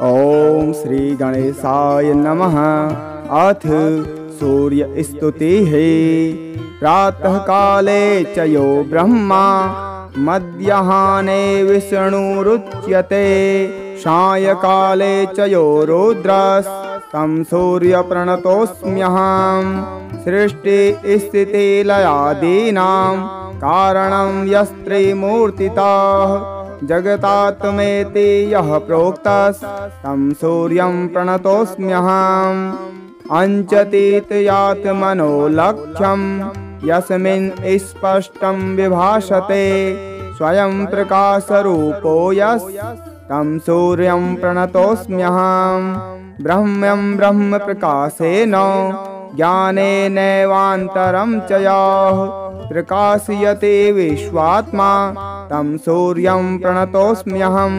ॐ श्री गणेशाय नमः। अथ सूर्यस्तुतिः। प्रातः काले च यो ब्रह्मा मध्याह्ने विष्णुरुच्यते सायंकाले च यो रुद्रस्तं सूर्यप्रणतोऽस्म्यहम्। सृष्टिस्थितिलयादीनां कारणं यस्त्रिमूर्तितः जगतात्मेति यः प्रोक्तस्तं सूर्यं प्रणतोऽस्म्यहम्। अञ्चतीत्यात्मनो लक्ष्यं यस्मिन् स्पष्टं विभासते स्वयं प्रकाशरूपो यस्तं सूर्यं प्रणतोऽस्म्यहम्। ब्रह्मं ब्रह्म प्रकाशेन ज्ञानेनैवान्तरं च यः प्रकाशयते विश्वात्मा तं सूर्यं प्रणतोऽस्म्यहम्।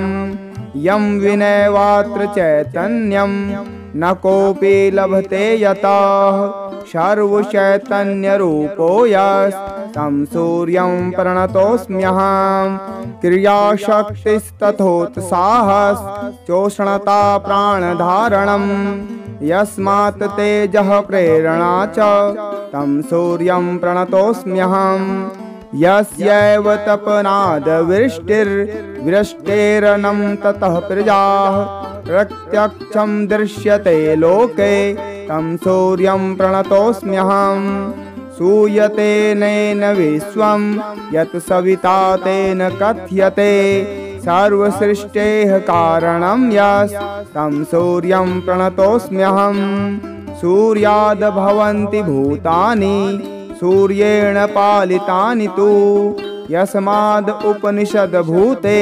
यं विनैवात्र चैतन्यं न कोऽपि लभते यतः सर्वचैतन्यरूपो यस्तं सूर्यं प्रणतोऽस्म्यहम्। क्रियाशक्तिस्तथोत्साहश्चोष्णता प्राणधारणं यस्मात् तेजः प्रेरणा च तं सूर्यं प्रणतोऽस्म्यहम्। यस्यैव तपनादवृष्टिर्वृष्टेरनं ततः प्रजाः प्रत्यक्षं दृश्यते लोके तं सूर्यं प्रणतोऽस्म्यहम्। सूयते नेन विश्वं यत् सविता तेन कथ्यते सर्वसृष्टेः कारणं यस्तं सूर्यं प्रणतोऽस्म्यहम्। सूर्याद्भवन्ति भूतानि सूर्येण पालितानि तु यस्माद् उपनिषद्भूते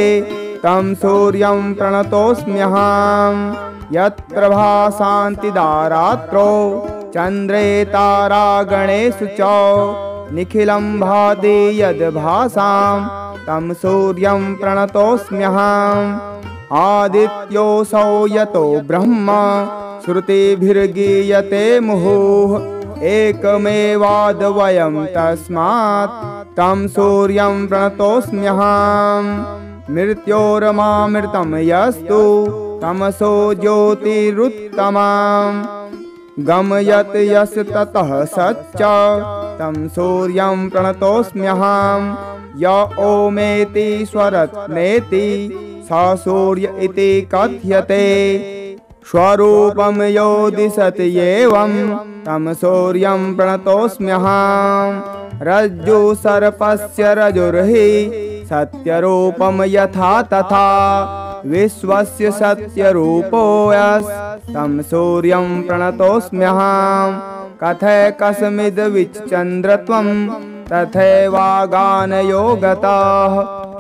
तं सूर्यं प्रणतोऽस्म्यहम्। यत्प्रभासान्ति दारात्रो चन्द्रे तारागणेषु च निखिलं भाति यद्भासां तं सूर्यं प्रणतोऽस्म्यहम्। आदित्योऽसौ यतो ब्रह्म श्रुतिभिर्गीयते मुहुः एकमेवाद्वयं तस्मात् तं सूर्यं प्रणतोऽस्म्यहम्। मृत्योरमामृतं यस्तु तमसो ज्योतिरुत्तमम् गमयत् यस् ततः सच्च तं सूर्यं प्रणतोऽस्म्यहम्। य ओमेति स्वरत्नेति स सूर्य इति कथ्यते स्वरूपं यो दिशति एवं तं सूर्यं प्रणतोऽस्म्यहम्। रज्जु सर्पस्य रजुर्हि सत्यरूपं यथा तथा विश्वस्य सत्यरूपो यस्तं सूर्यं प्रणतोऽस्म्यहम्। कथैकस्मिद्विच्चन्द्रत्वं तथैवागानयो गतः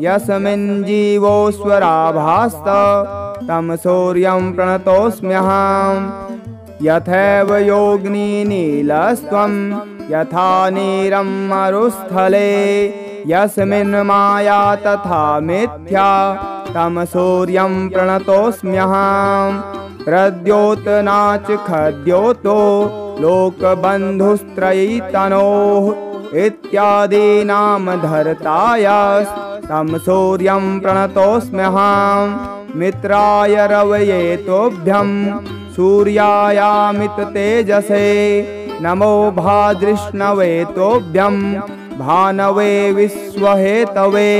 यस्मिन् जीवोऽस्वराभास्त तं सूर्यं प्रणतोऽस्म्यहम्। यथैव योगिनीनीलस्त्वं यथा नीरं मरुस्थले यस्मिन् माया तथा मिथ्या तं सूर्यं प्रणतोऽस्म्यहम्। प्रद्योतनाच खद्योतो लोकबन्धुस्त्रयीतनोः इत्यादीनां धर्तायस्तं सूर्यं प्रणतोऽस्म्यहम्। मित्राय रवये तोभ्यं सूर्यायामित तेजसे नमो भाद्रिष्णवे तोभ्यं भानवे विश्वहेतवे।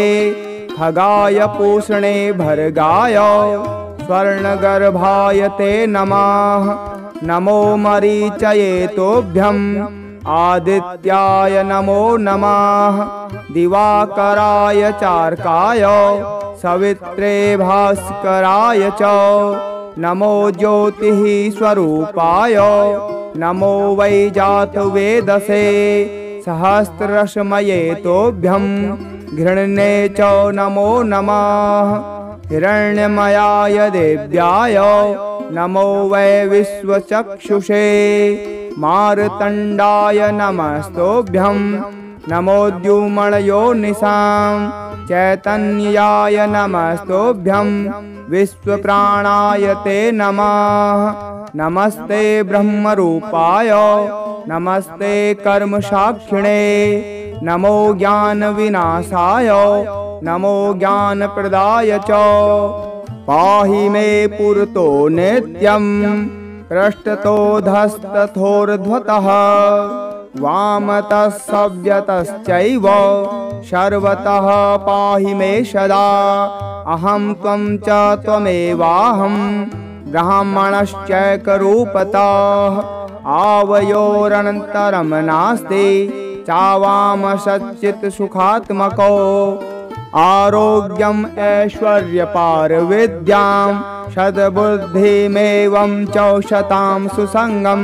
खगाय पूषणे भर्गाय स्वर्णगर्भाय ते नमः। नमो मरीचये तोभ्यं आदित्याय नमो नमः। दिवाकराय चार्काय सवित्रे भास्कराय च नमो ज्योतिः स्वरूपाय नमो वै जातवेदसे। सहस्ररश्मये तोभ्यं घृण्ये च नमो नमः। हिरण्यमयाय देव्याय नमो वै विश्वचक्षुषे। मार्तण्डाय नमस्तोभ्यं नमोद्युमणयो निशां। चैतन्याय नमस्तोभ्यं विश्वप्राणाय ते नमः। नमस्ते ब्रह्मरूपाय नमस्ते कर्मसाक्षिणे। नमो ज्ञानविनाशाय नमो ज्ञानप्रदाय च। पाहि मे पुरतो नित्यं पृष्ठतोऽधस्तथोर्ध्वतः वामतः सव्यतश्चैव सर्वतः पाहि मे सदा। अहं त्वं च त्वमेवाहं ब्राह्मणश्चैकरूपतः आवयोरनन्तरं नास्ति चावामसच्चित् सुखात्मको। आरोग्यम् ऐश्वर्यपारविद्यां सद्बुद्धिमेवं च शतां सुसङ्गं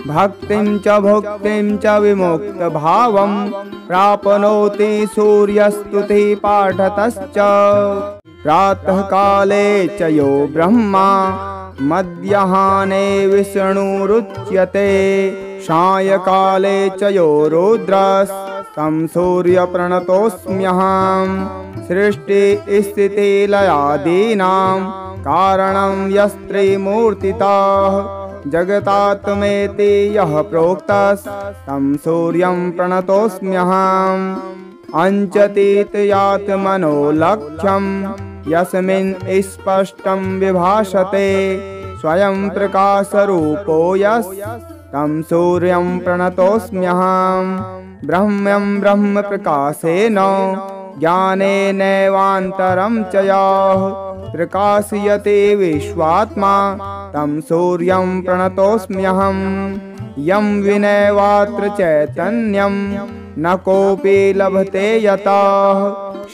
भक्तिं च भुक्तिं च विमुक्तभावं प्राप्नोति सूर्यस्तुति पाठतश्च। प्रातःकाले च यो ब्रह्मा मध्याह्ने विष्णुरुच्यते सायंकाले च यो रुद्रस्तं सूर्यप्रणतोऽस्म्यहं। सृष्टिस्थितिलयादीनां कारणं यस्त्रिमूर्तितः जगतात्मेति यः प्रोक्तस्तं सूर्यं प्रणतोऽस्म्यहम्। अञ्चतीत्यात्मनो लक्ष्यं यस्मिन् स्पष्टं विभासते स्वयं प्रकाशरूपो यस्तं सूर्यं प्रणतोऽस्म्यहम्। ब्रह्मं ब्रह्मप्रकाशेन ज्ञानेनैवान्तरं च यः प्रकाशयते विश्वात्मा तं सूर्यं प्रणतोऽस्म्यहम्। यं विनैवात्र चैतन्यं न कोऽपि लभते यतः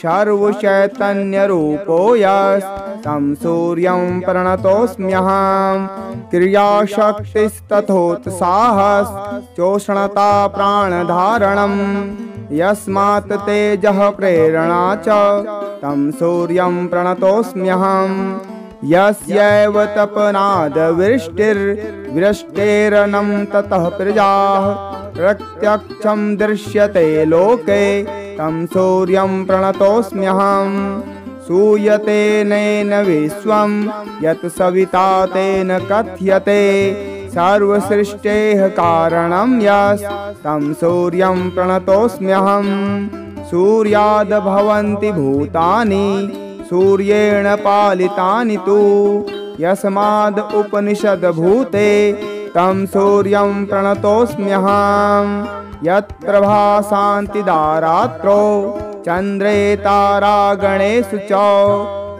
सर्वचैतन्यरूपो यस्तं सूर्यं प्रणतोऽस्म्यहम्। क्रियाशक्तिस्तथोत्साहश्चोष्णता प्राणधारणं यस्मात् तेजः प्रेरणा च तं सूर्यं प्रणतोऽस्म्यहम्। यस्यैव तपनादवृष्टिर्वृष्टेरनं ततः प्रजाः प्रत्यक्षं दृश्यते लोके तं सूर्यं प्रणतोऽस्म्यहम्। सूयते नेन विश्वं यत् सविता तेन कथ्यते सर्वसृष्टेः कारणं यस्तं सूर्यं प्रणतोऽस्म्यहम्। सूर्याद् भवन्ति भूतानि सूर्येण पालितानि तु यस्माद् उपनिषद्भूते तं सूर्यं प्रणतोऽस्म्यहम्। यत्र भासान्ति दारात्रो चन्द्रे तारागणेषु च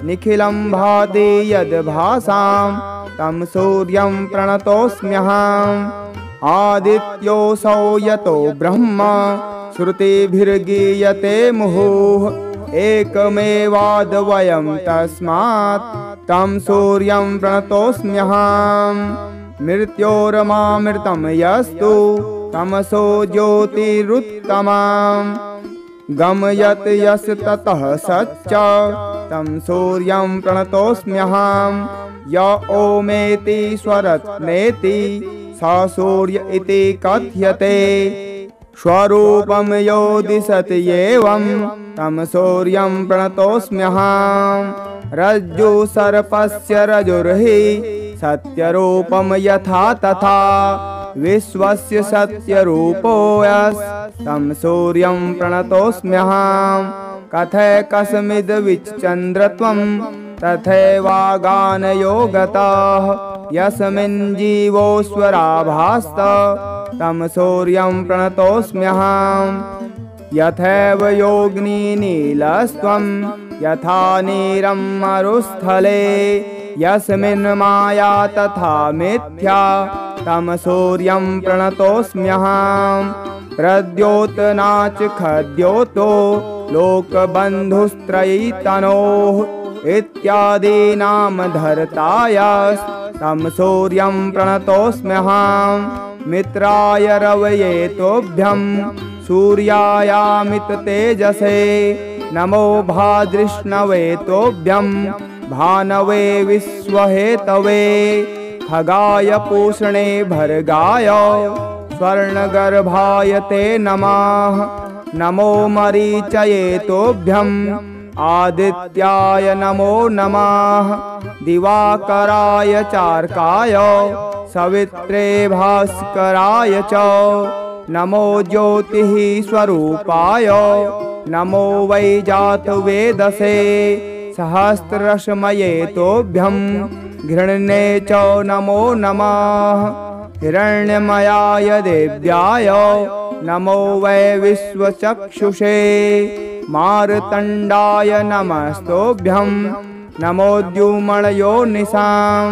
निखिलं भाति यद्भासां तं सूर्यं प्रणतोऽस्म्यहम्। आदित्योऽसौ यतो ब्रह्म श्रुतिभिर्गीयते मुहुः एकमेवाद्वयं तस्मात् तं सूर्यं प्रणतोऽस्म्यहम्। मृत्योरमामृतं यस्तु तमसो ज्योतिरुत्तमं गमयत् यस् ततः सच्च तं सूर्यं प्रणतोऽस्म्यहम्। य ओमेति स्वरत्नेति स सूर्य इति कथ्यते स्वरूपं यो दिशति एवं तं सूर्यं प्रणतोऽस्म्यहम्। रज्जु सर्पस्य रजुर्हि सत्यरूपं यथा तथा विश्वस्य सत्यरूपो यस्तं सूर्यं प्रणतोऽस्म्यहम्। कथैकस्मिद्विच्चन्द्रत्वं तथैवागानयो गतः यस्मिन् जीवोऽस्वराभास्त तं सूर्यं प्रणतोऽस्म्यहम्। यथैव योगिनीनीलस्त्वं यथा नीरं मरुस्थले यस्मिन् माया तथा मिथ्या तं सूर्यं प्रणतोऽस्म्यहम्। प्रद्योतनाच खद्योतो लोकबन्धुस्त्रयीतनोः इत्यादीनां धर्तायस्तं सूर्यं प्रणतोऽस्म्यहम्। मित्राय रवये तोभ्यं सूर्यायामिततेजसे नमो भादृष्णवे तोभ्यं भानवे विश्वहेतवे खगाय पूषणे भर्गाय स्वर्णगर्भाय ते नमः। नमो मरीचये तोभ्यं आदित्याय नमो नमः। दिवाकराय चार्काय सवित्रे भास्कराय च नमो ज्योतिः स्वरूपाय नमो वै जातवेदसे सहस्ररश्मये तोभ्यं घृण्ये च नमो नमः हिरण्यमयाय देव्याय नमो वै विश्वचक्षुषे मार्तण्डाय नमस्तोभ्यं नमोद्युमणयो निशां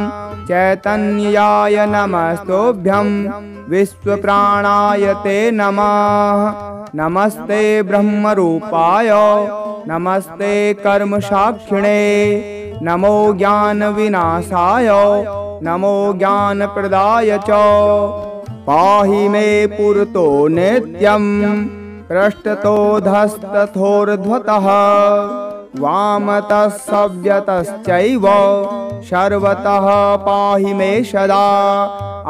चैतन्याय नमस्तोभ्यं विश्वप्राणाय ते नमः नमस्ते ब्रह्मरूपाय नमस्ते कर्मसाक्षिणे नमो ज्ञानविनाशाय नमो ज्ञानप्रदाय च पाहि मे पुरतो नित्यं पृष्ठतोऽधस्तथोर्ध्वतः वामतः सव्यतश्चैव सर्वतः पाहि मे सदा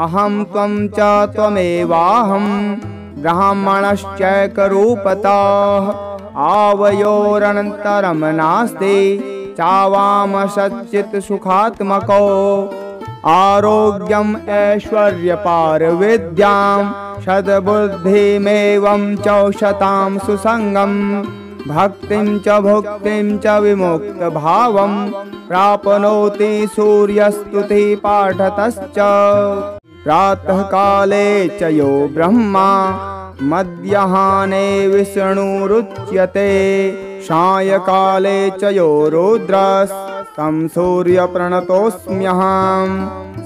अहं त्वं च त्वमेवाहं ब्राह्मणश्चैकरूपतः आवयोरनन्तरं नास्ति चावामसच्चित्सुखात्मको आरोग्यम् ऐश्वर्यपारविद्यां सद्बुद्धिमेवं च शतां सुसङ्गं भक्तिं च भुक्तिं च विमुक्तभावं प्राप्नोति सूर्यस्तुतिपाठतश्च प्रातःकाले च यो ब्रह्मा मध्याह्ने विष्णुरुच्यते सायंकाले च यो रुद्रस्तं सूर्यप्रणतोऽस्म्यहं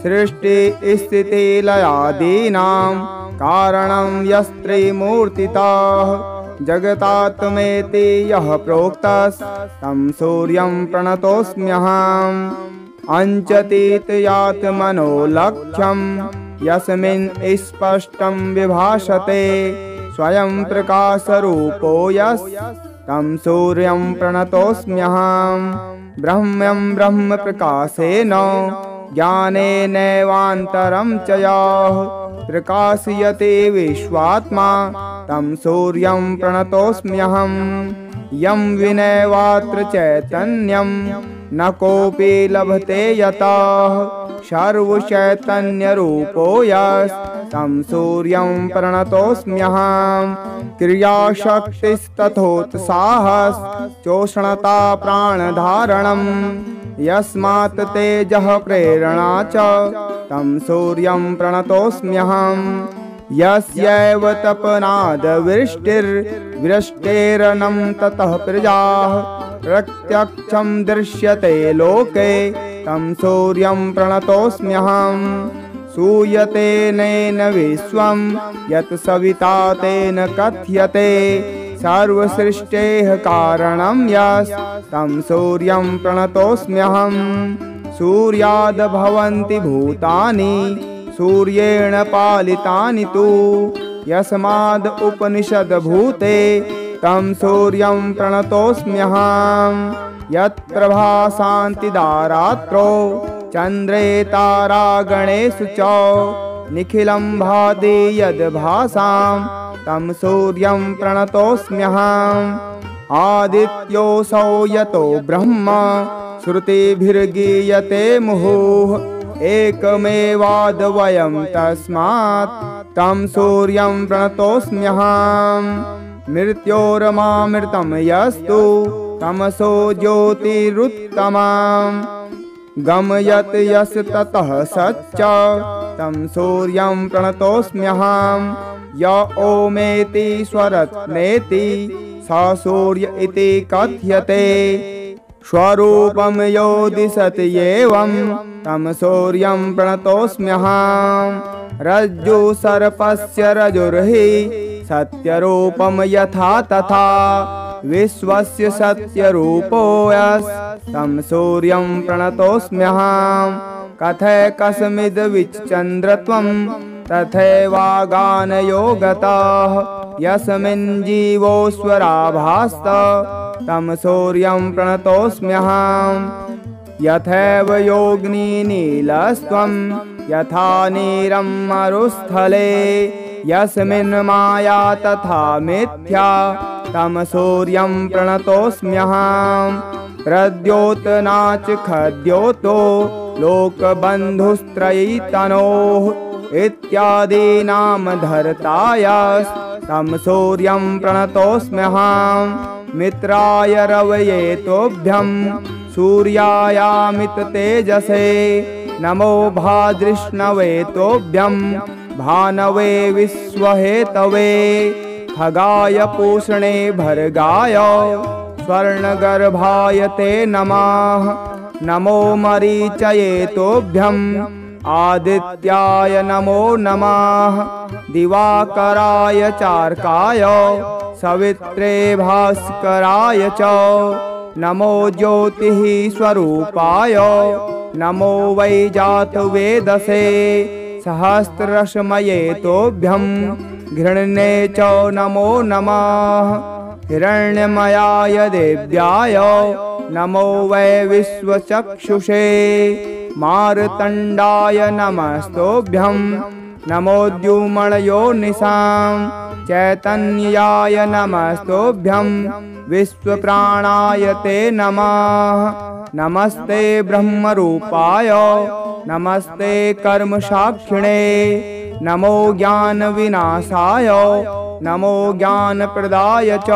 सृष्टिस्थितिलयादीनां कारणं यस्त्रिमूर्तितः जगतात्मेति यः प्रोक्तस्तं सूर्यं प्रणतोऽस्म्यहम् अञ्चतीत्यात्मनो लक्ष्यं यस्मिन् स्पष्टं विभासते स्वयं प्रकाशरूपो यस्तं सूर्यं प्रणतोऽस्म्यहम् ब्रह्मं ब्रह्मप्रकाशेन ज्ञानेनैवान्तरं च यः प्रकाशयते विश्वात्मा तं सूर्यं प्रणतोऽस्म्यहम् यं विनैवात्र चैतन्यं न कोऽपि लभते यतः सर्वचैतन्यरूपो यस्तं सूर्यं प्रणतोऽस्म्यहम् क्रियाशक्तिस्तथोत्साहश्चोष्णता प्राणधारणं यस्मात् तेजः प्रेरणा च तं सूर्यं प्रणतोऽस्म्यहम् यस्यैव तपनादवृष्टिर्वृष्टेरनं ततः प्रजाः प्रत्यक्षं दृश्यते लोके तं सूर्यं प्रणतोऽस्म्यहम् सूयते नेन विश्वं यत् सविता तेन कथ्यते सर्वसृष्टेः कारणं यस्तं सूर्यं प्रणतोऽस्म्यहम् सूर्याद्भवन्ति भूतानि सूर्येण पालितानि तु यस्माद् उपनिषद्भूते तं सूर्यं प्रणतोऽस्म्यहम् यत्प्रभासान्तिदारात्रो चन्द्रे तारागणेषु च निखिलं भाति यद्भासां तं सूर्यं प्रणतोऽस्म्यहम् आदित्योऽसौ यतो ब्रह्म श्रुतिभिर्गीयते मुहुः एकमेवाद्वयं तस्मात् तं सूर्यं प्रणतोऽस्म्यहम् मृत्योरमामृतं यस्तु तमसो ज्योतिरुत्तमम् गमयत् यस् ततः सच्च तं सूर्यं प्रणतोऽस्म्यहम् य ओमेति स्वरत्नेति स सूर्य इति कथ्यते स्वरूपं यो दिशति एवं तं सूर्यं प्रणतोऽस्म्यहम् रज्जु सर्पस्य रजुर्हि सत्यरूपं यथा तथा विश्वस्य सत्यरूपो यस्तं सूर्यं प्रणतोऽस्म्यहम् कथैकस्मिद्विच्चन्द्रत्वं तथैवागानयो गतः यस्मिन् जीवोऽस्वराभास्त तं सूर्यं प्रणतोऽस्म्यहम् यथैव योगिनीनीलस्त्वं यथा नीरं मरुस्थले यस्मिन् माया तथा मिथ्या तं सूर्यं प्रणतोऽस्म्यहम् प्रद्योतनाच खद्योतो लोकबन्धुस्त्रयीतनोः इत्यादीनां धर्तायस्तं सूर्यं प्रणतोऽस्म्यहम् मित्राय रवये तोभ्यं सूर्यायामित तेजसे नमो भाद्रिष्णवे तोभ्यं भानवे विश्वहेतवे खगाय पूषणे भर्गाय स्वर्णगर्भाय ते नमः नमो मरीचये तोभ्यं आदित्याय नमो नमः दिवाकराय चार्काय सवित्रे भास्कराय च नमो ज्योतिः स्वरूपाय नमो वै जातवेदसे सहस्ररश्मये तोभ्यं घृण्ये च नमो नमः हिरण्यमयाय देव्याय नमो वै विश्वचक्षुषे मार्तण्डाय नमस्तोभ्यं नमोद्युम्नयोनिसां चैतन्याय नमस्तोभ्यं विश्वप्राणाय ते नमः नमस्ते ब्रह्मरूपाय नमस्ते कर्मसाक्षिणे नमो ज्ञानविनाशाय नमो ज्ञानप्रदाय च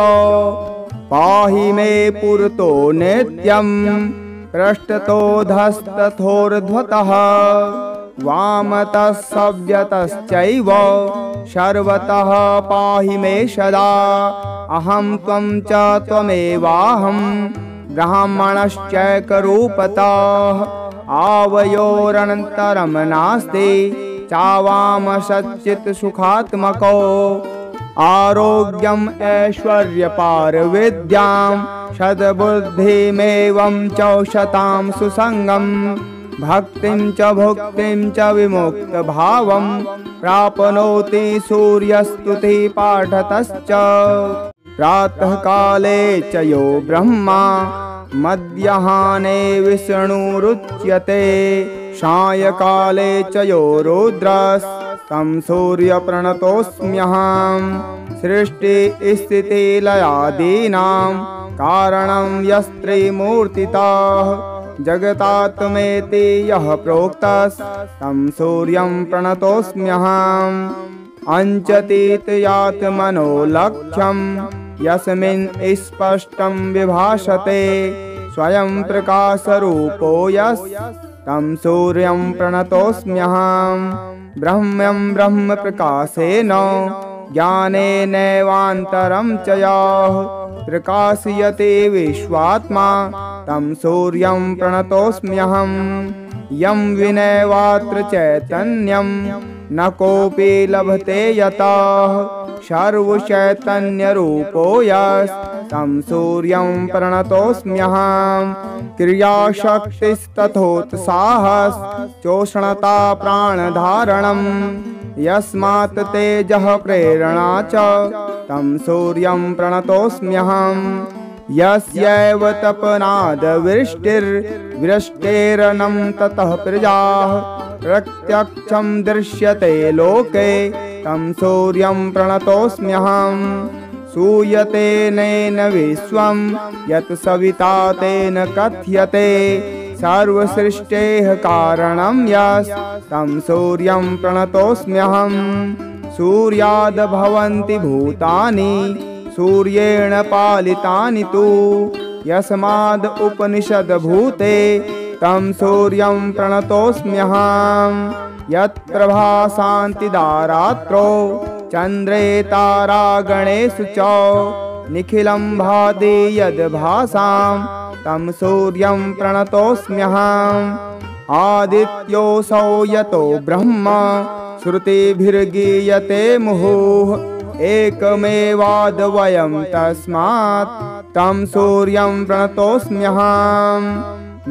पाहि मे पुरतो नित्यं पृष्ठतोऽधस्तथोर्ध्वतः वामतः सव्यतश्चैव सर्वतः पाहि मे सदा अहं त्वं च त्वमेवाहं ब्राह्मणश्चैकरूपतः आवयोरनन्तरं नास्ति चावामसच्चित् सुखात्मको आरोग्यम् ऐश्वर्यपारविद्यां सद्बुद्धिमेवं च शतां सुसङ्गं भक्तिं च भुक्तिं च विमुक्तभावं प्राप्नोति सूर्यस्तुतिपाठतश्च प्रातःकाले च यो ब्रह्मा मध्याह्ने विष्णुरुच्यते सायंकाले च यो रुद्रस्तं सूर्यप्रणतोऽस्म्यहं सृष्टिस्थितिलयादीनां कारणं यस्त्रिमूर्तितः जगतात्मेति यः प्रोक्तस्तं सूर्यं प्रणतोऽस्म्यहम् अञ्चतीत्यात्मनो लक्ष्यं यस्मिन् स्पष्टं विभासते स्वयं प्रकाशरूपो यस्तं सूर्यं प्रणतोऽस्म्यहम् ब्रह्मं ब्रह्मप्रकाशेन ज्ञानेनैवान्तरं च यः प्रकाशयते विश्वात्मा तं सूर्यं प्रणतोऽस्म्यहम् यं विनैवात्र चैतन्यं न कोऽपि लभते यतः सर्वचैतन्यरूपो यस्तं सूर्यं प्रणतोऽस्म्यहम् क्रियाशक्तिस्तथोत्साहश्चोष्णता प्राणधारणं यस्मात् तेजः प्रेरणा च तं सूर्यं प्रणतोऽस्म्यहम् यस्यैव तपनादवृष्टिर्वृष्टेरनं ततः प्रजाः प्रत्यक्षं दृश्यते लोके तं सूर्यं प्रणतोऽस्म्यहम् सूयते नेन विश्वं यत् सविता तेन कथ्यते सर्वसृष्टेः कारणं यस्तं सूर्यं प्रणतोऽस्म्यहम् सूर्याद् भवन्ति भूतानि सूर्येण पालितानि तु यस्माद् उपनिषद्भूते तं सूर्यं प्रणतोऽस्म्यहम् यत्र भासान्ति दारात्रो चन्द्रे तारागणेषु च निखिलं भाति यद्भासां तं सूर्यं प्रणतोऽस्म्यहम् आदित्योऽसौ यतो ब्रह्म श्रुतिभिर्गीयते मुहुः एकमेवाद्वयं तस्मात् तं सूर्यं प्रणतोऽस्म्यहम्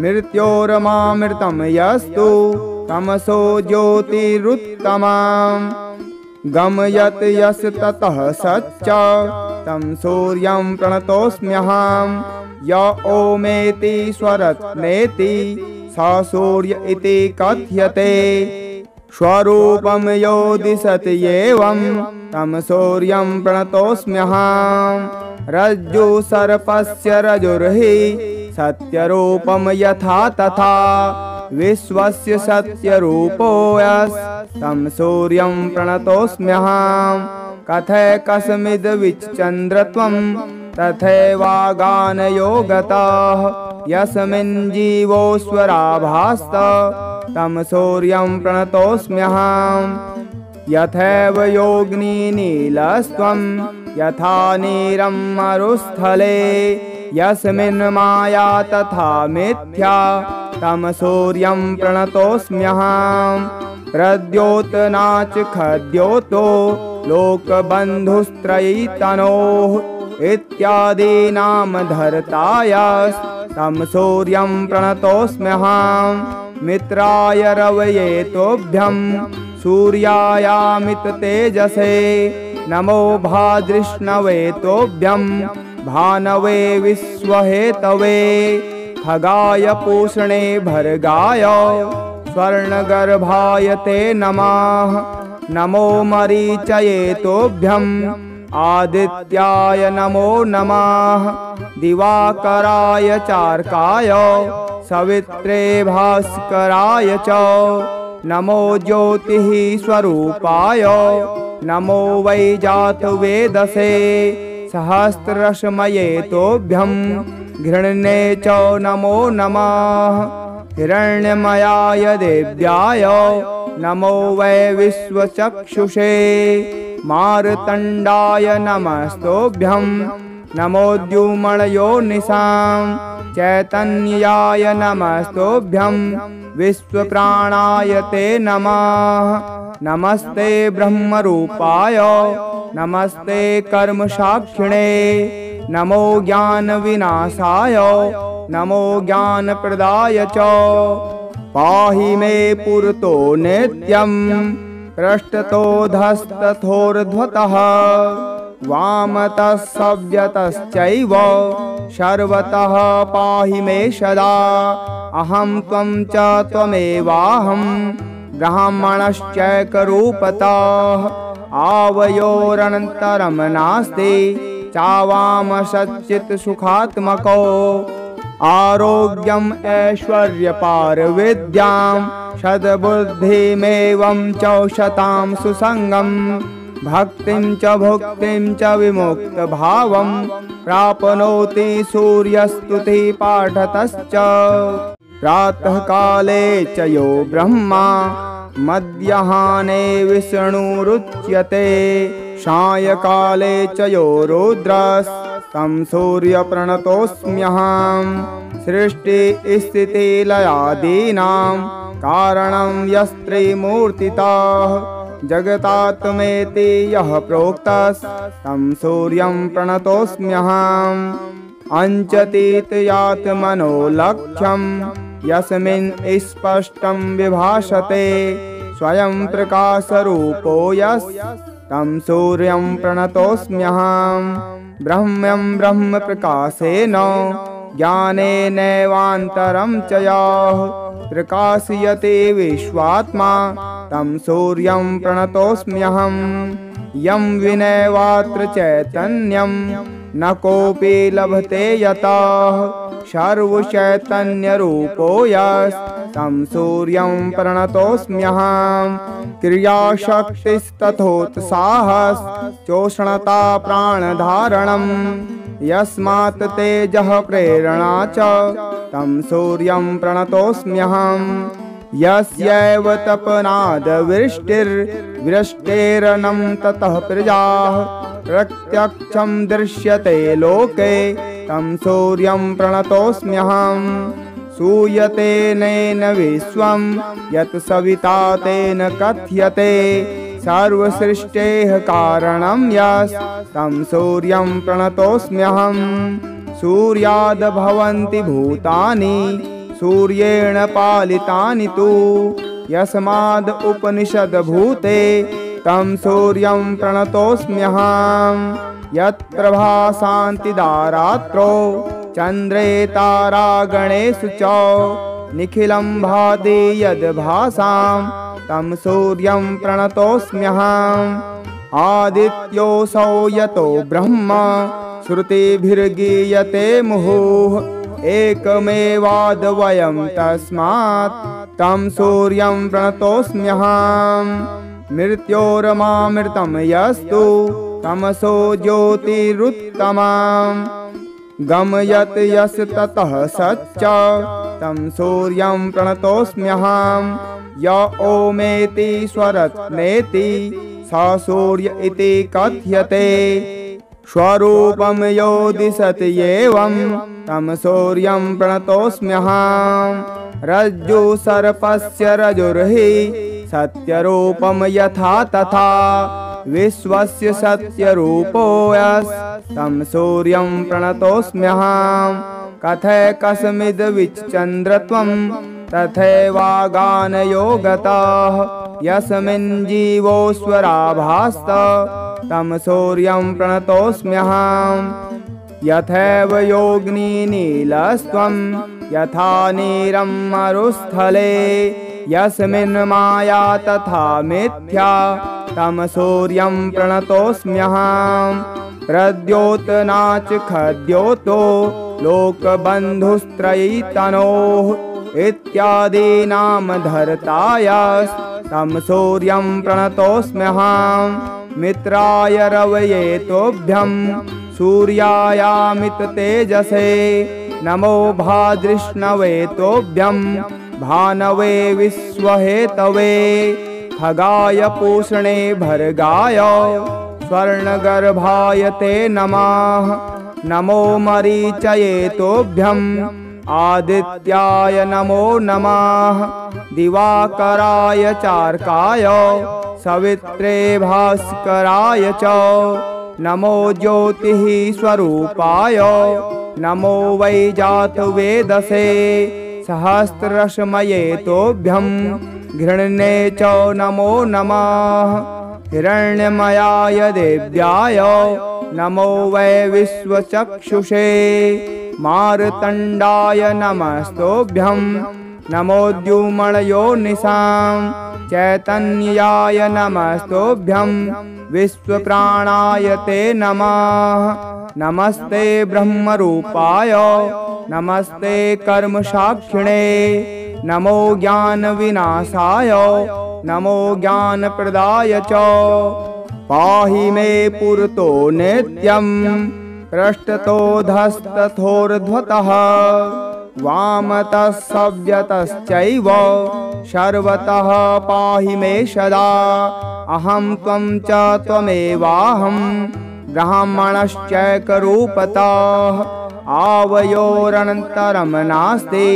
मृत्योरमामृतं यस्तु तमसो ज्योतिरुत्तमम् गमयत् यस् ततः सच्च तं सूर्यं प्रणतोऽस्म्यहम् य ओमेति स्वरत्नेति स सूर्य इति कथ्यते स्वरूपं यो दिशति एवं तं सूर्यं प्रणतोऽस्म्यहम् रज्जु सर्पस्य रजुर्हि सत्यरूपं यथा तथा विश्वस्य सत्यरूपो यस्तं सूर्यं प्रणतोऽस्म्यहम् कथैकस्मिद् विचन्द्रत्वं तथैवागानयो गतः यस्मिन् जीवोऽस्वराभास्त तं सूर्यं प्रणतोऽस्म्यहम्। यथैव योगिनीनीलस्त्वं यथा नीरं मरुस्थले यस्मिन् माया तथा मिथ्या तं सूर्यं प्रणतोऽस्म्यहम्। प्रद्योतनाच खद्योतो लोकबन्धुस्त्रयीतनोः इत्यादीनां धर्तायस्तं सूर्यं प्रणतोऽस्म्यहम्। मित्राय रवये तोभ्यं सूर्यायामिततेजसे नमो भादृष्णवे तोभ्यं भानवे विश्वहेतवे। खगाय पूषणे भर्गाय स्वर्णगर्भाय ते नमः। नमो मरीचये तोभ्यं आदित्याय नमो नमः। दिवाकराय चार्काय सवित्रे भास्कराय च नमो ज्योतिः स्वरूपाय नमो वै जातवेदसे। सहस्ररश्मये तोभ्यं घृण्ये च नमो नमः। हिरण्यमयाय देव्याय नमो वै विश्वचक्षुषे। मार्तण्डाय नमस्तोभ्यं नमोद्युमणयो निशां। चैतन्याय नमस्तोभ्यं विश्वप्राणाय ते नमः। नमस्ते ब्रह्मरूपाय नमस्ते कर्मसाक्षिणे नमो ज्ञानविनाशाय नमो ज्ञानप्रदाय च। पाहि मे पुरतो नित्यं पृष्ठतोऽधस्तथोर्ध्वतः वामतः सव्यतश्चैव सर्वतः पाहि मे सदा। अहं त्वं च त्वमेवाहं ब्राह्मणश्चैकरूपतः आवयोरनन्तरं नास्ति चावामसच्चित्सुखात्मको। आरोग्यम् ऐश्वर्यपारविद्यां सद्बुद्धिमेवं च शतां सुसङ्गं। भक्तिं च भुक्तिं च विमुक्तभावं प्राप्नोति सूर्यस्तुतिपाठतश्च। प्रातःकाले च यो ब्रह्मा मध्याह्ने विष्णुरुच्यते सायंकाले च यो रुद्रस्तं सूर्यप्रणतोऽस्म्यहम्। सृष्टिस्थितिलयादीनां कारणं यस्त्रिमूर्तितः जगतात्मेति यः प्रोक्तस्तं सूर्यं प्रणतोऽस्म्यहम्। अञ्चतीतयात्मनो लक्ष्यं यस्मिन् स्पष्टं विभासते स्वयं प्रकाशरूपो यस्तं सूर्यं प्रणतोऽस्म्यहम्। ब्रह्मं ब्रह्मप्रकाशेन ज्ञानेनैवान्तरं च यः प्रकाशयते विश्वात्मा तं सूर्यं प्रणतोऽस्म्यहम्। यं विनैवात्र चैतन्यं न कोऽपि लभते यतः सर्वचैतन्यरूपो यस्तं सूर्यं प्रणतोऽस्म्यहम्। क्रियाशक्तिस्तथोत्साहश्चोष्णता प्राणधारणं यस्मात् तेजः प्रेरणा च तं सूर्यं प्रणतोऽस्म्यहम्। यस्यैव तपनादवृष्टिर्वृष्टेरनं ततः प्रजाः प्रत्यक्षं दृश्यते लोके तं सूर्यं प्रणतोऽस्म्यहम्। सूयते नेन विश्वं यत् सविता तेन कथ्यते सर्वसृष्टेः कारणं यस्तं सूर्यं प्रणतोऽस्म्यहम्। सूर्याद् भवन्ति भूतानि सूर्येण पालितानि तु यस्माद् उपनिषद्भूते तं सूर्यं प्रणतोऽस्म्यहम्। यत्प्रभासान्तिदारात्रो चन्द्रे तारागणेषु च निखिलं भाति यद्भासां तं सूर्यं प्रणतोऽस्म्यहम्। आदित्योऽसौ यतो ब्रह्म श्रुतिभिर्गीयते मुहुः एकमेवाद्वयं तस्मात् तं सूर्यं प्रणतोऽस्म्यहम्। मृत्योरमामृतं यस्तु तमसो ज्योतिरुत्तमम् गमयत् यस् ततः सच्च तं सूर्यं प्रणतोऽस्म्यहं। य ओमेति स्वरत्नेति स सूर्य इति कथ्यते। स्वरूपं यो दिशति एवं तं सूर्यं प्रणतोऽस्म्यहं। रज्जु सर्पस्य रजुर्हि सत्यरूपं यथा तथा विश्वस्य सत्यरूपो यस्तं सूर्यं प्रणतोऽस्म्यहं। कथैकस्मिद्विच्चन्द्रत्वं तथैवागानयो गतः यस्मिन् जीवोऽस्वराभास्त तं सूर्यं प्रणतोऽस्म्यहं। यथैव योगिनीनीलस्त्वं यथा नीरं मरुस्थले यस्मिन् माया तथा मिथ्या तं सूर्यं प्रणतोऽस्म्यहं। प्रद्योतनाच खद्योतो लोकबन्धुस्त्रयीतनोः इत्यादीनां धर्तायस्तं सूर्यं प्रणतोऽस्म्यहं। मित्राय रवये तोभ्यं सूर्यायामित तेजसे नमो भाद्रिष्णवे तोभ्यं भानवे विश्वहेतवे। खगाय पूषणे भर्गाय स्वर्णगर्भाय ते नमः। नमो मरीचये तोभ्यं आदित्याय नमो नमः। दिवाकराय चार्काय सवित्रे भास्कराय च नमो ज्योतिः स्वरूपाय नमो वै जातवेदसे। सहस्ररश्मये तोभ्यं घृण्ये च नमो नमः। हिरण्यमयाय देव्याय नमो वै विश्वचक्षुषे। मार्तण्डाय नमस्तोभ्यं नमोद्युमणयो निशां। चैतन्याय नमस्तोभ्यं विश्वप्राणाय ते नमः। नमस्ते ब्रह्मरूपाय नमस्ते कर्मसाक्षिणे। नमो ज्ञानविनाशाय नमो ज्ञानप्रदाय च। पाहि मे पुरतो नित्यं पृष्ठतोऽधस्तथोर्ध्वतः वामतः सव्यतश्चैव सर्वतः पाहि मे सदा। अहं त्वं च त्वमेवाहं ब्राह्मणश्चैकरूपतः। आवयोरनन्तरं नास्ति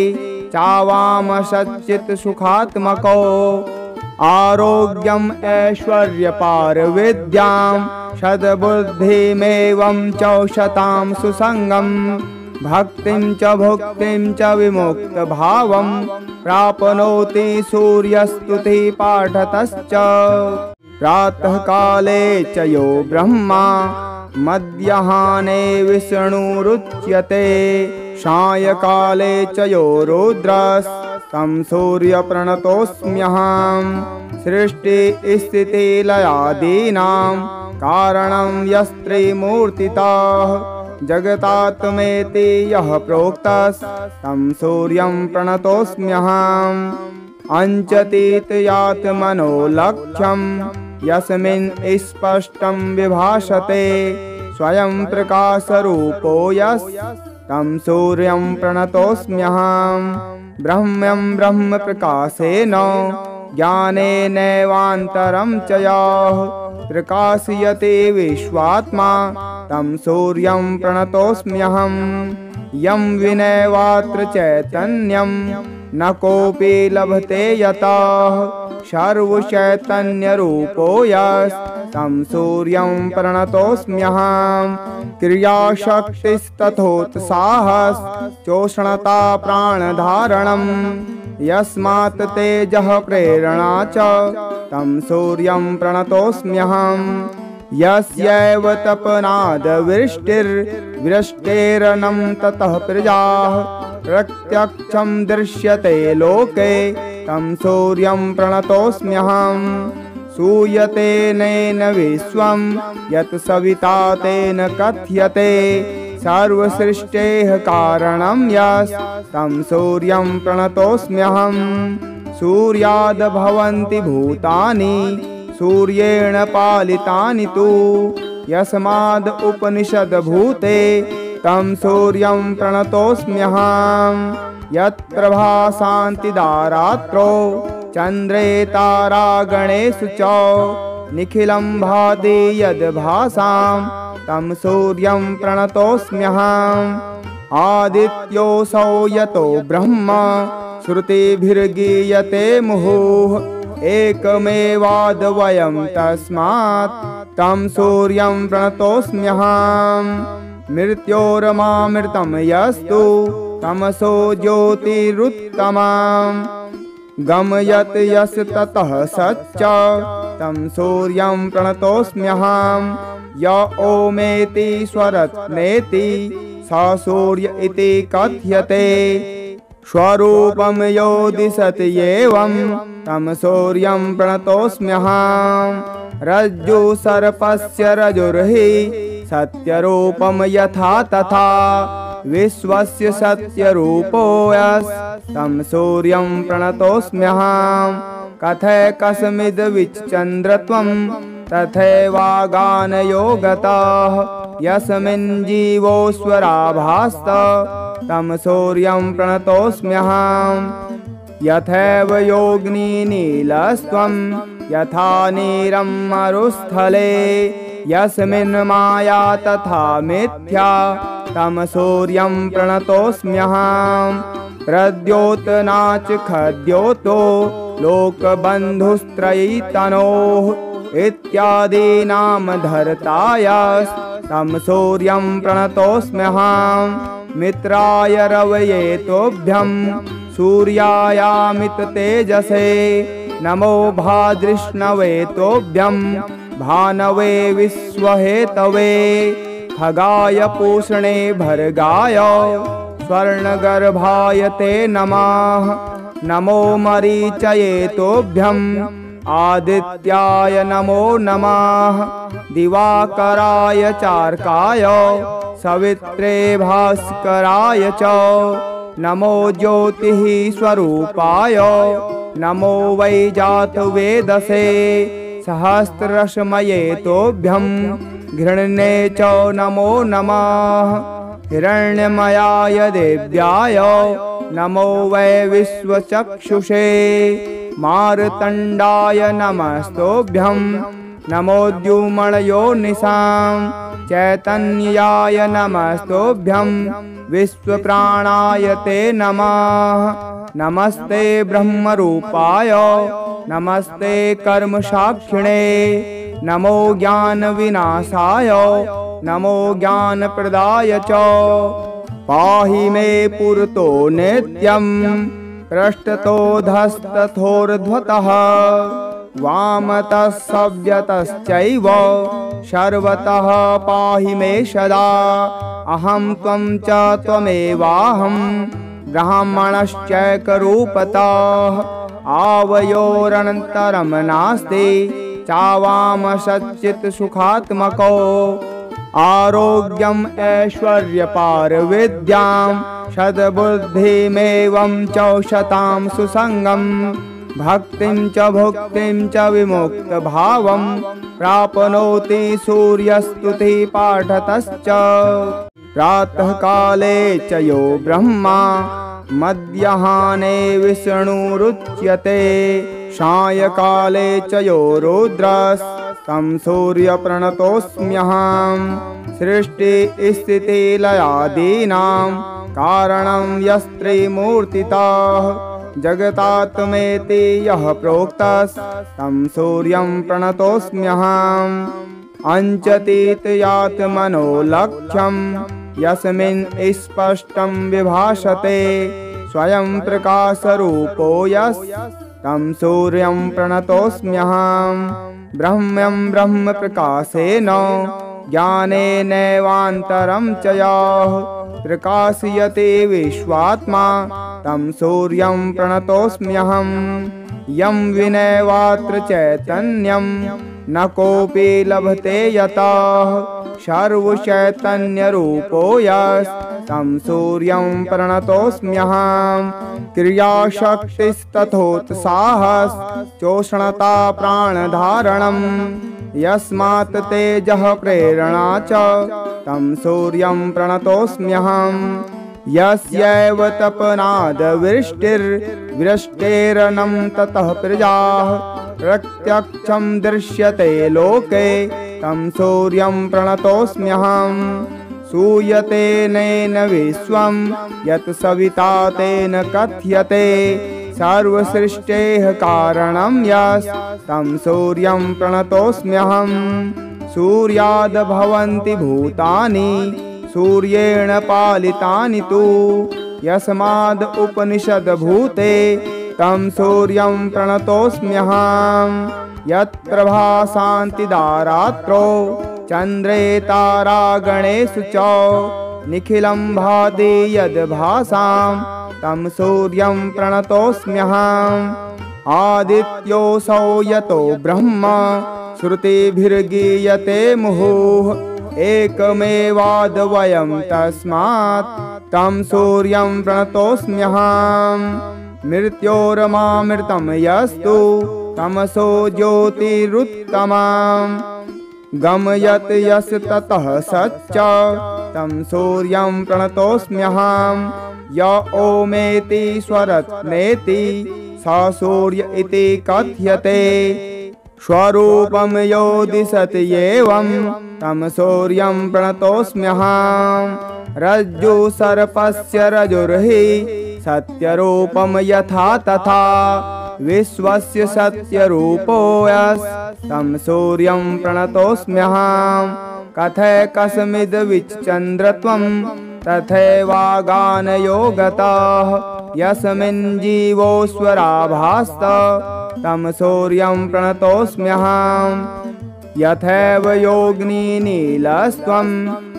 चावामसच्चित् सुखात्मको। आरोग्यम् ऐश्वर्यपारविद्यां सद्बुद्धिमेवं च शतां सुसङ्गम्। भक्तिं च भुक्तिं च विमुक्तभावं प्राप्नोति सूर्यस्तुतिपाठतश्च। प्रातःकाले च यो ब्रह्मा मध्याह्ने विष्णुरुच्यते। सायंकाले च यो रुद्रस्तं सूर्यप्रणतोऽस्म्यहं। सृष्टिस्थितिलयादीनां कारणं यस्त्रिमूर्तितः जगतात्मेति यः प्रोक्तस्तं सूर्यं प्रणतोऽस्म्यहं। अञ्चतीत्यात्मनो लक्ष्यं यस्मिन् स्पष्टं विभासते स्वयं प्रकाशरूपो यस्तं सूर्यं प्रणतोऽस्म्यहं। ब्रह्मं ब्रह्मप्रकाशेन ज्ञानेनैवान्तरं च यः प्रकाशयते विश्वात्मा तं सूर्यं प्रणतोऽस्म्यहं। यं विनैवात्र चैतन्यं न कोऽपि लभते यतः सर्वचैतन्यरूपो यस्तं सूर्यं प्रणतोऽस्म्यहं। क्रियाशक्तिस्तथोत्साहश्चोष्णता प्राणधारणं यस्मात् तेजः प्रेरणा च तं सूर्यं प्रणतोऽस्म्यहं। यस्यैव तपनादवृष्टिर्वृष्टेरनं ततः प्रजाः प्रत्यक्षं दृश्यते लोके तं सूर्यं प्रणतोऽस्म्यहं। सूयते नेन विश्वं यत् सविता तेन कथ्यते सर्वसृष्टेः कारणं यस्तं सूर्यं प्रणतोऽस्म्यहं। सूर्याद् भवन्ति भूतानि सूर्येण पालितानि तु यस्माद् उपनिषद्भूते तं सूर्यं प्रणतोऽस्म्यहम्। यत्र भासान्ति दारात्रो चन्द्रे तारागणेषु च निखिलं भाति यद्भासां तं सूर्यं प्रणतोऽस्म्यहम्। आदित्योऽसौ यतो ब्रह्म श्रुतिभिर्गीयते मुहुः एकमेवाद्वयं तस्मात् तं सूर्यं प्रणतोऽस्म्यहम्। मृत्योरमामृतं यस्तु तमसो ज्योतिरुत्तमम् गमयत् यस्य ततः सच्च तं सूर्यं प्रणतोऽस्म्यहम्। य ओमेति स्वरत्नेति स सूर्य इति कथ्यते स्वरूपं यो दिशति एवं तं सूर्यं प्रणतोऽस्म्यहम्। रज्जु सर्पस्य रजुर्हि सत्यरूपं यथा तथा विश्वस्य सत्यरूपो यस्तं सूर्यं प्रणतोऽस्म्यहम्। कथैकस्मिद्विच्चन्द्रत्वं तथैवागानयो गतः यस्मिन् जीवोऽस्वराभास्त तं सूर्यं प्रणतोऽस्म्यहम्। यथैव योगिनीनीलस्त्वं यथा नीरं मरुस्थले यस्मिन् माया तथा मिथ्या तं सूर्यं प्रणतोऽस्म्यहम्। प्रद्योतनाच खद्योतो लोकबन्धुस्त्रयीतनोः इत्यादीनां धर्तायस्तं सूर्यं प्रणतोऽस्म्यहम्। मित्राय रवये तोभ्यं सूर्यायामिततेजसे नमो भादृष्णवे तोभ्यं भानवे विश्वहेतवे खगाय पूषणे भर्गाय स्वर्णगर्भाय ते नमः। नमो मरीचये तोभ्यं आदित्याय नमो नमः। दिवाकराय चार्काय सवित्रे भास्कराय च नमो ज्योतिः स्वरूपाय नमो वै जातवेदसे सहस्ररश्मये तोभ्यं घृण्ये च नमो नमः। हिरण्यमयाय देव्याय नमो वै विश्वचक्षुषे मार्तण्डाय नमस्तोभ्यं नमोद्युमणयो निशां चैतन्याय नमस्तोभ्यं विश्वप्राणाय ते नमः। नमस्ते ब्रह्मरूपाय नमस्ते कर्मसाक्षिणे नमो ज्ञानविनाशाय नमो ज्ञानप्रदाय च पाहि मे पुरतो नित्यं पृष्ठतोऽधस्तथोर्ध्वतः वामतः सव्यतश्चैव सर्वतः पाहि मे सदा। अहं त्वं च त्वमेवाहं ब्राह्मणश्चैकरूपतः आवयोरनन्तरं नास्ति चावाम सच्चित् सुखात्मको। आरोग्यम् ऐश्वर्यपारविद्यां सद्बुद्धिमेवं च शतां सुसङ्गं भक्तिं च भुक्तिं च विमुक्तभावं प्राप्नोति सूर्यस्तुतिपाठतश्च। प्रातःकाले च यो ब्रह्मा मध्याह्ने विष्णुरुच्यते सायंकाले च यो रुद्रस्तं सूर्यप्रणतोऽस्म्यहम्। सृष्टिस्थितिलयादीनां कारणं यस्त्रिमूर्तितः जगतात्मेति यः प्रोक्तस्तं सूर्यं प्रणतोऽस्म्यहम्। अञ्चतीत्यात्मनो लक्ष्यं यस्मिन् स्पष्टं विभासते स्वयं प्रकाशरूपो यस्तं सूर्यं प्रणतोऽस्म्यहम्। ब्रह्मं ब्रह्मप्रकाशेन ज्ञानेनैवान्तरं च यः प्रकाशयते विश्वात्मा तं सूर्यं प्रणतोऽस्म्यहम्। यं विनैवात्र चैतन्यं न कोऽपि लभते यतः सर्वचैतन्यरूपो यस्तं सूर्यं प्रणतोऽस्म्यहम्। क्रियाशक्तिस्तथोत्साहश्चोष्णता प्राणधारणं यस्मात् तेजः प्रेरणा च तं सूर्यं प्रणतोऽस्म्यहम् यस्यैव तपनादवृष्टिर्वृष्टेरनं ततः प्रजाः प्रत्यक्षं दृश्यते लोके तं सूर्यं प्रणतोऽस्म्यहम् सूयते नेन विश्वं यत् सविता तेन कथ्यते सर्वसृष्टेः कारणं यस्तं सूर्यं प्रणतोऽस्म्यहम् सूर्याद् भवन्ति भूतानि सूर्येण पालितानि तु यस्माद् उपनिषद्भूते तं सूर्यं प्रणतोऽस्म्यहम् यत्प्रभासान्ति दारात्रो चन्द्रे तारागणेषु च निखिलं भाति यद्भासां तं सूर्यं प्रणतोऽस्म्यहम् आदित्योऽसौ यतो ब्रह्म श्रुतिभिर्गीयते मुहुः एकमेवाद्वयं तस्मात् तं सूर्यं प्रणतोऽस्म्यहम् मृत्योरमामृतं यस्तु तमसो ज्योतिरुत्तमम् गमयत् यस् ततः सच्च तं सूर्यं प्रणतोऽस्म्यहम् य ओमेति स्वरत्नेति स सूर्य इति कथ्यते स्वरूपं यो दिशति एवं तं सूर्यं प्रणतोऽस्म्यहम् रज्जु सर्पस्य रजुर्हि सत्यरूपं यथा तथा विश्वस्य सत्यरूपो तं सूर्यं प्रणतोऽस्म्यहम् कथैकस्मिद्विच्चन्द्रत्वं तथैवागानयो गतः यस्मिन् जीवोऽस्वराभास्त तं सूर्यं प्रणतोऽस्म्यहम् यथैव योगिनीनीलस्त्वं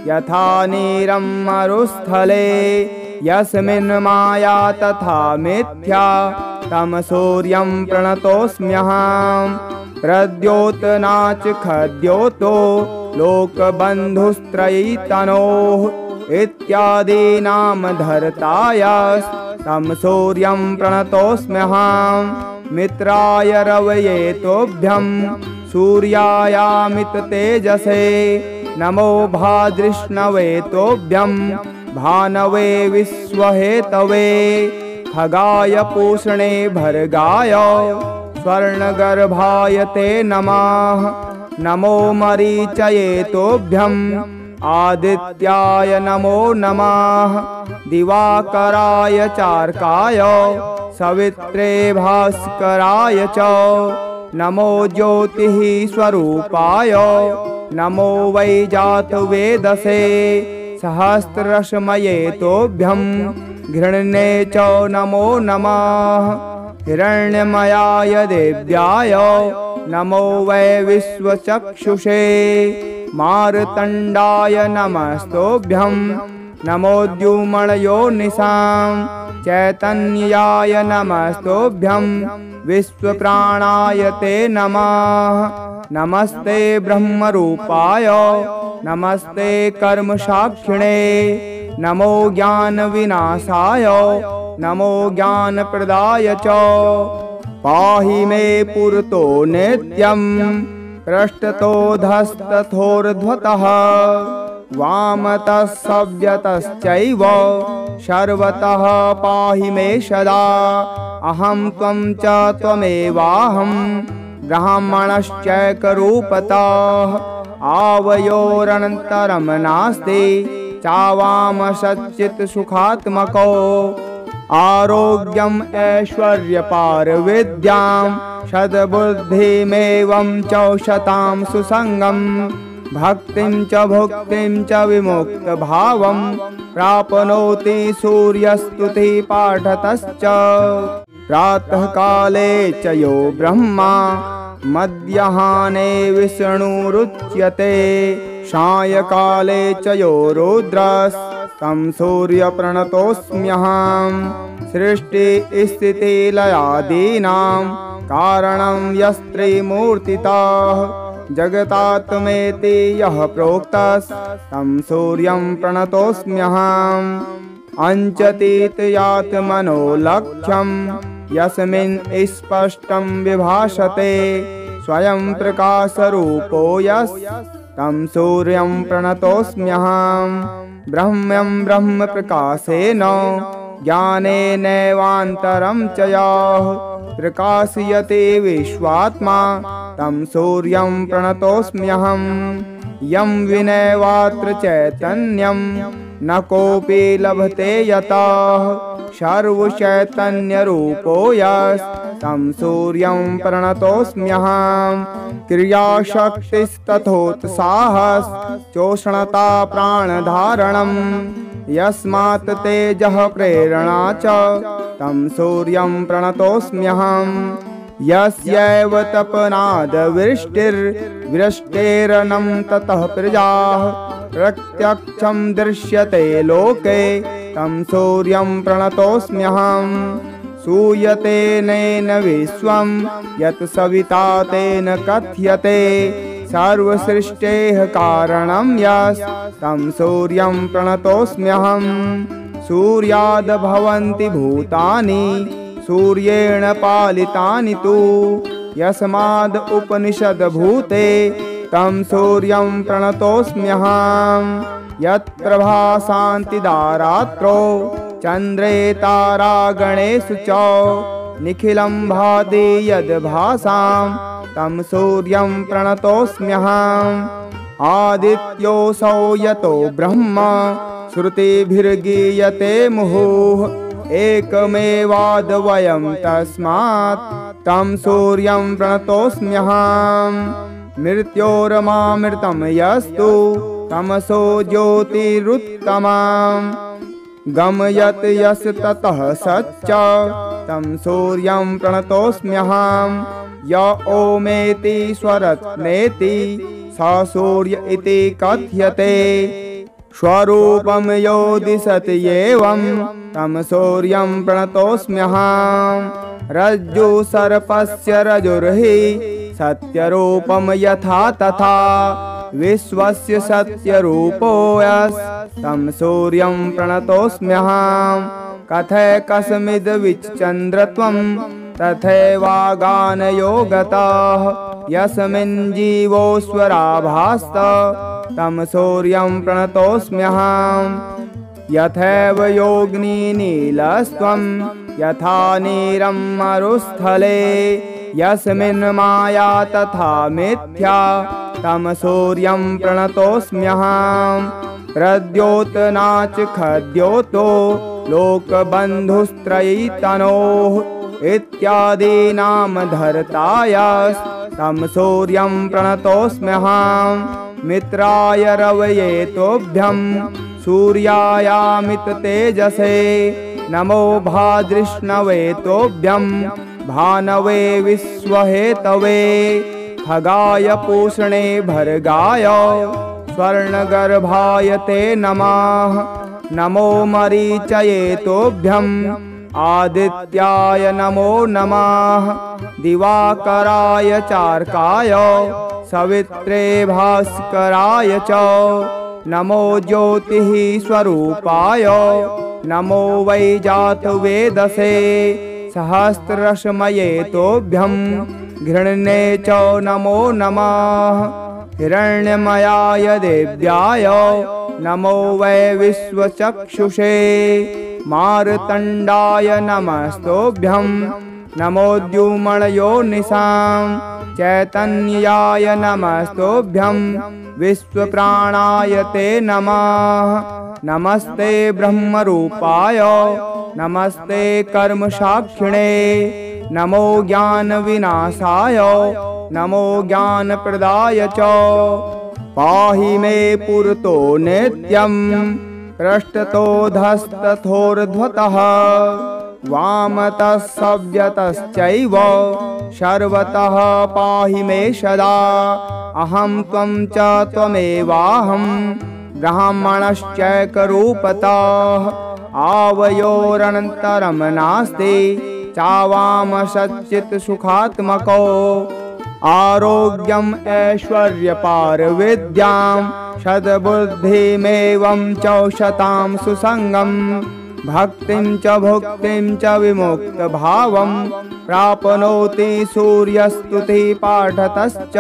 यथा नीरं मरुस्थले यस्मिन् माया तथा मिथ्या तं सूर्यं प्रणतोऽस्म्यहम् प्रद्योतनाच खद्योतो लोकबन्धुस्त्रयीतनोः इत्यादीनां धर्तायस्तं सूर्यं प्रणतोऽस्म्यहम् मित्राय रवये तोभ्यं सूर्यायामित तेजसे नमो भाद्रिष्णवे तोभ्यं भानवे विश्वहेतवे खगाय पूषणे भर्गाय स्वर्णगर्भाय ते नमः नमो मरीचये तोभ्यं आदित्याय नमो नमः दिवाकराय चार्काय सवित्रे भास्कराय च नमो ज्योतिः स्वरूपाय नमो वै जातवेदसे सहस्ररश्मये तोभ्यं घृण्ये च नमो नमः हिरण्यमयाय देव्याय नमो वै विश्वचक्षुषे मार्तण्डाय नमस्तोभ्यं नमोद्युमणयो निशां चैतन्याय नमस्तोभ्यं विश्वप्राणाय ते नमः नमस्ते ब्रह्मरूपाय नमस्ते कर्मसाक्षिणे नमो ज्ञानविनाशाय नमो ज्ञानप्रदाय च पाहि मे पुरतो नित्यं पृष्ठतोऽधस्तथोर्ध्वतः वामतः सव्यतश्चैव सर्वतः पाहि मे सदा अहं त्वं च त्वमेवाहं ब्राह्मणश्चैकरूपतः आवयोरनन्तरं नास्ति चावामसच्चित् सुखात्मको आरोग्यम् ऐश्वर्यपारविद्यां सद्बुद्धिमेवं च शतां सुसङ्गम् भक्तिं च भुक्तिं च विमुक्तभावं प्राप्नोति सूर्यस्तुतिपाठतश्च प्रातःकाले च यो ब्रह्मा मध्याह्ने विष्णुरुच्यते सायंकाले च यो रुद्रस्तं सूर्यप्रणतोऽस्म्यहम् सृष्टिस्थितिलयादीनां कारणं यस्त्रिमूर्तितः जगतात्मेति यः प्रोक्तस्तं सूर्यं प्रणतोऽस्म्यहम् अञ्चतीत्यात्मनो लक्ष्यं यस्मिन् स्पष्टं विभासते स्वयं प्रकाशरूपो तं सूर्यं प्रणतोऽस्म्यहं ब्रह्म्यं ब्रह्मप्रकाशेन ज्ञानेनैवान्तरं च यः प्रकाशयते विश्वात्मा तं सूर्यं प्रणतोऽस्म्यहं यं विनैवात्र चैतन्यं न कोऽपि लभते यतः सर्वचैतन्यरूपो यस्तं सूर्यं प्रणतोऽस्म्यहं क्रियाशक्तिस्तथोत्साहश्चोष्णता प्राणधारणं यस्मात् तेजः प्रेरणा च तं सूर्यं प्रणतोऽस्म्यहं यस्यैव तपनादवृष्टिर्वृष्टेरनं ततः प्रजाः प्रत्यक्षं दृश्यते लोके तं सूर्यं प्रणतोऽस्म्यहं सूयते नेन विश्वं यत् सविता तेन कथ्यते सर्वसृष्टेः कारणं यस्तं सूर्यं प्रणतोऽस्म्यहं सूर्याद् भवन्ति भूतानि सूर्येण पालितानि तु यस्माद् उपनिषद्भूते तं सूर्यं प्रणतोऽस्म्यहं यत्प्रभासान्तिदारात्रो चन्द्रे तारागणेषु च निखिलं भाति यद्भासां तं सूर्यं प्रणतोऽस्म्यहम् आदित्योऽसौ यतो ब्रह्म श्रुतिभिर्गीयते मुहुः एकमेवाद्वयं तस्मात् तं सूर्यं प्रणतोऽस्म्यहम् मृत्योरमामृतं यस्तु तमसो ज्योतिरुत्तमं गमयत् यस् ततः सच्च तं सूर्यं प्रणतोऽस्म्यहं य ओमेति स्वरत्नेति स सूर्य इति कथ्यते स्वरूपं यो दिशति एवं तं सूर्यं प्रणतोऽस्म्यहं रज्जु सर्पस्य रजुर्हि सत्यरूपं यथा तथा विश्वस्य सत्यरूपो यस्तं सूर्यं प्रणतोऽस्म्यहं कथैकस्मिद्विच्चन्द्रत्वं तथैवागानयो गतः यस्मिन् जीवोऽस्वराभास्त तं सूर्यं प्रणतोऽस्म्यहं यथैव योगिनीनीलस्त्वं यथा नीरं मरुस्थले यस्मिन् माया तथा मिथ्या तं सूर्यं प्रणतोऽस्म्यहं प्रद्योतनाच खद्योतो लोकबन्धुस्त्रयीतनोः इत्यादीनां धर्तायस्तं सूर्यं प्रणतोऽस्म्यहं मित्राय रवये तोभ्यं सूर्यायामित तेजसे नमो भाद्रिष्णवे तोभ्यं भानवे विश्वहेतवे खगाय पूषणे भर्गाय स्वर्णगर्भाय ते नमः नमो मरीचये तोभ्यं आदित्याय नमो नमः दिवाकराय चार्काय सवित्रे भास्कराय च नमो ज्योतिः स्वरूपाय नमो वै जातवेदसे सहस्ररश्मये तोभ्यं घृण्ये च नमो नमः हिरण्यमयाय देव्याय नमो वै विश्वचक्षुषे मार्तण्डाय नमस्तोभ्यं नमोद्युमणयो निशां चैतन्याय नमस्तोभ्यं विश्वप्राणाय ते नमः नमस्ते ब्रह्मरूपाय नमस्ते कर्मसाक्षिणे नमो ज्ञानविनाशाय नमो ज्ञानप्रदाय च पाहि मे पुरतो नित्यं पृष्ठतोऽधस्तथोर्ध्वतः वामतः सव्यतश्चैव सर्वतः पाहि मे सदा अहं त्वं च त्वमेवाहं ब्राह्मणश्चैकरूपतः आवयोरनन्तरं नास्ति चावाम सच्चित् सुखात्मको आरोग्यम् ऐश्वर्यपारविद्यां सद्बुद्धिमेवं च शतां सुसङ्गं भक्तिं च भुक्तिं च विमुक्तभावं प्राप्नोति सूर्यस्तुतिपाठतश्च।